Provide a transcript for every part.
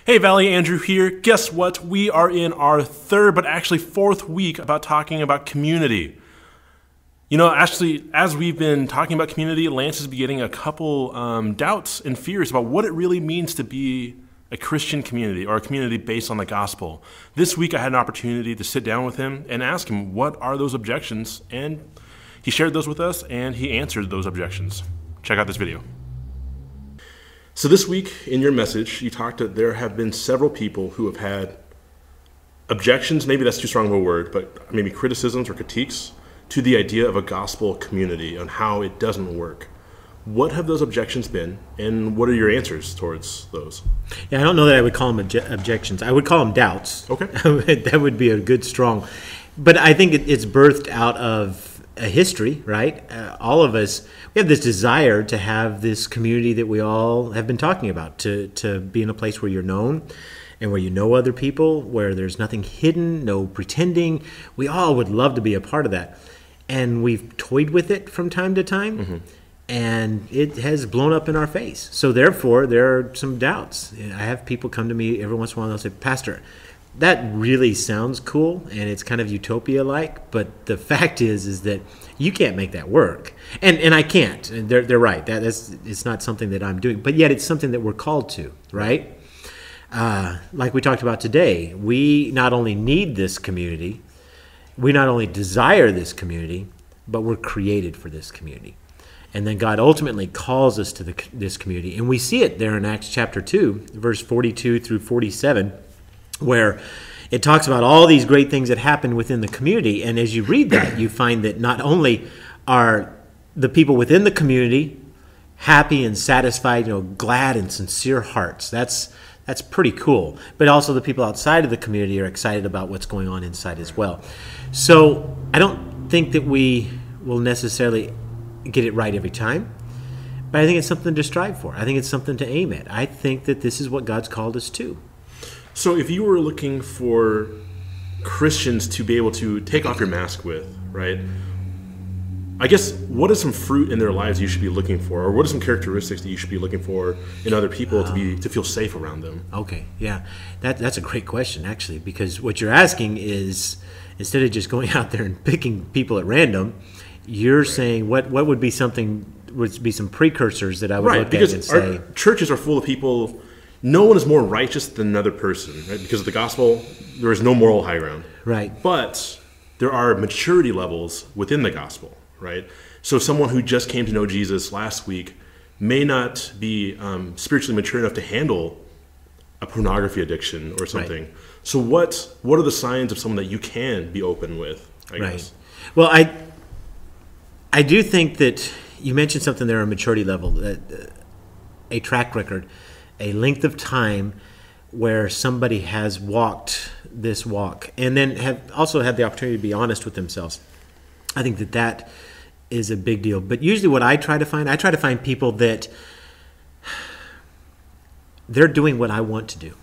Hey Valley, Andrew here. Guess what? We are in our third, but actually fourth week about talking about community. You know, actually, as we've been talking about community, Lance has been getting a couple doubts and fears about what it really means to be a Christian community or a community based on the gospel. This week I had an opportunity to sit down with him and ask him what are those objections, and he shared those with us and he answered those objections. Check out this video. So this week in your message, you talked that there have been several people who have had objections, maybe that's too strong of a word, but maybe criticisms or critiques to the idea of a gospel community and how it doesn't work. What have those objections been, and what are your answers towards those? Yeah, I don't know that I would call them objections. I would call them doubts. Okay. That would be a good, strong. But I think it's birthed out of a history, right? All of us, we have this desire to have this community that we all have been talking about, to be in a place where you're known and where you know other people, where there's nothing hidden, no pretending. We all would love to be a part of that. And we've toyed with it from time to time. Mm-hmm. And it has blown up in our face. So therefore, there are some doubts. I have people come to me every once in a while and they'll say, Pastor, that really sounds cool and it's kind of utopia-like, but the fact is that you can't make that work. And I can't. And they're right. It's not something that I'm doing, but yet it's something that we're called to, right? Like we talked about today, we not only need this community, we not only desire this community, but we're created for this community. And then God ultimately calls us to this community. And we see it there in Acts chapter 2, verse 42 through 47, where it talks about all these great things that happen within the community. And as you read that, you find that not only are the people within the community happy and satisfied, glad and sincere hearts. That's pretty cool. But also the people outside of the community are excited about what's going on inside as well. So I don't think that we will necessarily get it right every time, but I think it's something to strive for. I think it's something to aim at. I think that this is what God's called us to. So if you were looking for Christians to be able to take off your mask with, right, I guess what is some fruit in their lives you should be looking for, or what are some characteristics that you should be looking for in other people to feel safe around them? Okay, yeah. That's a great question, actually, because what you're asking is, instead of just going out there and picking people at random, you're saying what would be some precursors that I would look at and say. Our churches are full of people. No one is more righteous than another person, right? Because of the gospel, there is no moral high ground. Right. But there are maturity levels within the gospel, right? So someone who just came to know Jesus last week may not be spiritually mature enough to handle a pornography addiction or something. Right. So what are the signs of someone that you can be open with, I guess? Well, I do think that you mentioned something there, a maturity level, a track record, a length of time where somebody has walked this walk and then have also had the opportunity to be honest with themselves. I think that is a big deal. But usually what I try to find people that they're doing what I want to do.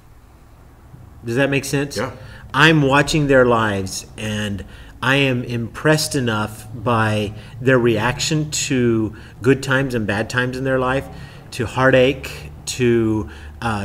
Does that make sense? Yeah. I'm watching their lives and I am impressed enough by their reaction to good times and bad times in their life, to heartache, to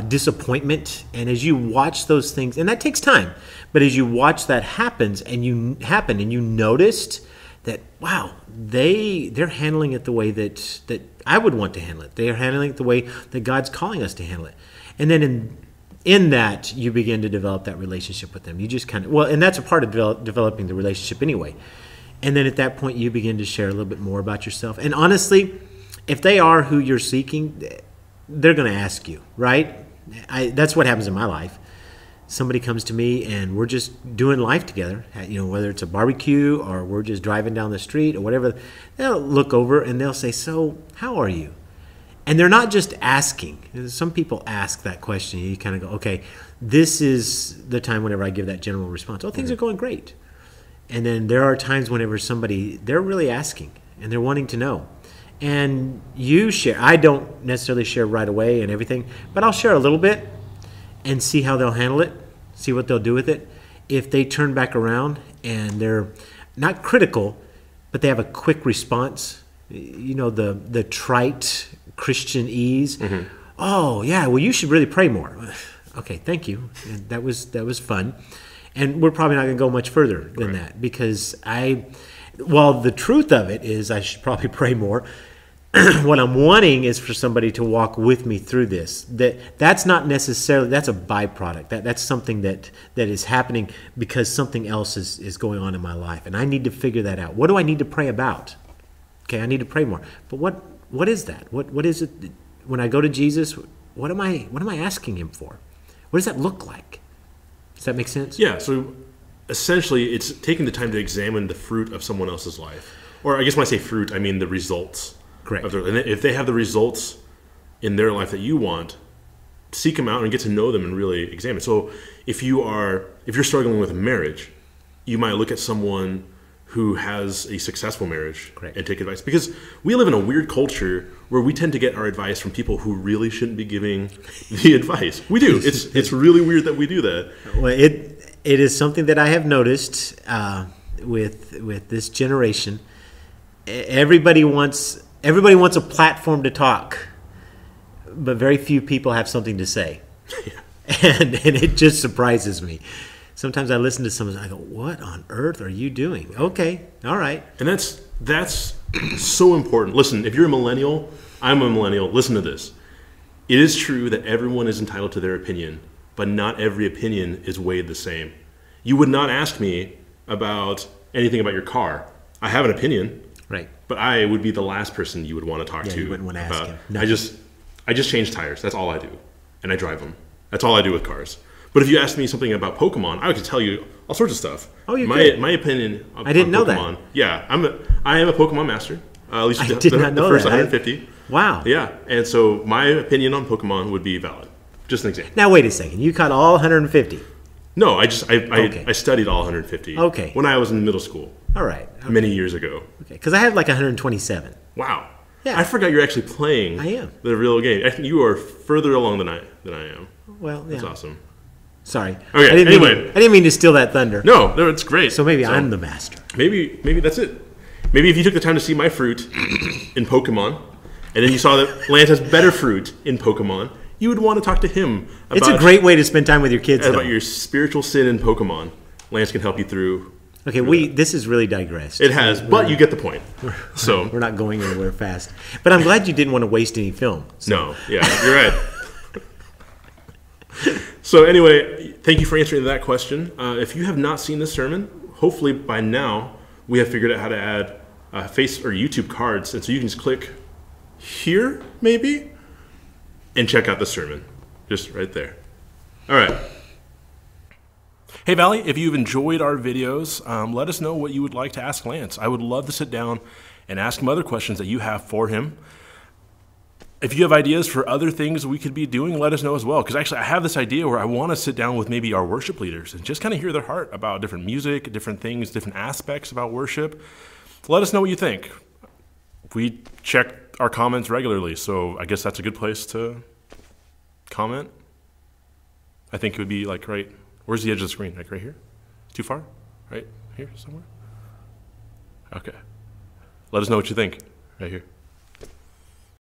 disappointment. And as you watch those things, and that takes time, but as you watch that happen and you noticed that, wow, they're handling it the way that I would want to handle it. They're handling it the way that God's calling us to handle it. And then in that, you begin to develop that relationship with them. You just and that's a part of developing the relationship anyway. And then at that point, you begin to share a little bit more about yourself. And honestly, if they are who you're seeking, they're going to ask you, right? That's what happens in my life. Somebody comes to me and we're just doing life together, whether it's a barbecue or we're just driving down the street or whatever. They'll look over and they'll say, so how are you? And they're not just asking. Some people ask that question. You kind of go, okay, this is the time whenever I give that general response. Oh, things are going great. And then there are times whenever they're really asking and they're wanting to know. And you share. I don't necessarily share right away and everything, but I'll share a little bit and see how they'll handle it, see what they'll do with it. If they turn back around and they're not critical, but they have a quick response, the trite Christianese. Mm-hmm. Oh, yeah, well, you should really pray more. Okay, thank you. And that was fun. And we're probably not going to go much further than that because well, the truth of it is I should probably pray more. What I'm wanting is for somebody to walk with me through this. That's not necessarily, that's a byproduct. That's something that is happening because something else is going on in my life. And I need to figure that out. What do I need to pray about? Okay, I need to pray more. But what is that? What is it when I go to Jesus? What am I asking him for? What does that look like? Does that make sense? Yeah, so essentially it's taking the time to examine the fruit of someone else's life. Or I guess when I say fruit, I mean the results. Correct. And if they have the results in their life that you want, seek them out and get to know them and really examine. So if you're struggling with marriage, you might look at someone who has a successful marriage and take advice. Because we live in a weird culture where we tend to get our advice from people who really shouldn't be giving the advice. We do. It's really weird that we do that. Well, it is something that I have noticed with this generation. Everybody wants a platform to talk, but very few people have something to say. And it just surprises me. Sometimes I listen to someone and I go, what on earth are you doing? Okay, all right. And that's so important. Listen, if you're a millennial, I'm a millennial, listen to this. It is true that everyone is entitled to their opinion, but not every opinion is weighed the same. You would not ask me about anything about your car. I have an opinion. Right. But I would be the last person you would want to talk to. You wouldn't want to ask him. No. I just change tires. That's all I do. And I drive them. That's all I do with cars. But if you asked me something about Pokemon, I could tell you all sorts of stuff. Oh, you could? My opinion on I didn't know Pokemon, that. Yeah, I am a Pokemon master. At least I did not know the first that. 150. Wow. Yeah, and so my opinion on Pokemon would be valid. Just an example. Now, wait a second. You caught all 150. No, I studied all 150. Okay. When I was in middle school. All right. Okay. Many years ago. Okay, because I had like 127. Wow. Yeah. I forgot you're actually playing the real game. I think you are further along than I am. Well, yeah. That's awesome. Sorry. Okay, I didn't mean to steal that thunder. No, it's great. So maybe I'm the master. Maybe that's it. Maybe if you took the time to see my fruit in Pokemon, and then you saw that Lance has better fruit in Pokemon, you would want to talk to him about... It's a great way to spend time with your kids, about your spiritual sin in Pokemon. Lance can help you through... Okay, this has really digressed. It has, but you get the point. So we're not going anywhere fast. But I'm glad you didn't want to waste any film. So. No, yeah, you're right. So anyway, thank you for answering that question. If you have not seen this sermon, hopefully by now we have figured out how to add face or YouTube cards, and so you can just click here, maybe, and check out the sermon, just right there. All right. Hey, Valley, if you've enjoyed our videos, let us know what you would like to ask Lance. I would love to sit down and ask him other questions that you have for him. If you have ideas for other things we could be doing, let us know as well. Because actually, I have this idea where I want to sit down with maybe our worship leaders and just kind of hear their heart about different music, different things, different aspects about worship. Let us know what you think. We check our comments regularly, so I guess that's a good place to comment. I think it would be like right... Where's the edge of the screen? Like right here? Too far? Right here somewhere? Okay. Let us know what you think. Right here.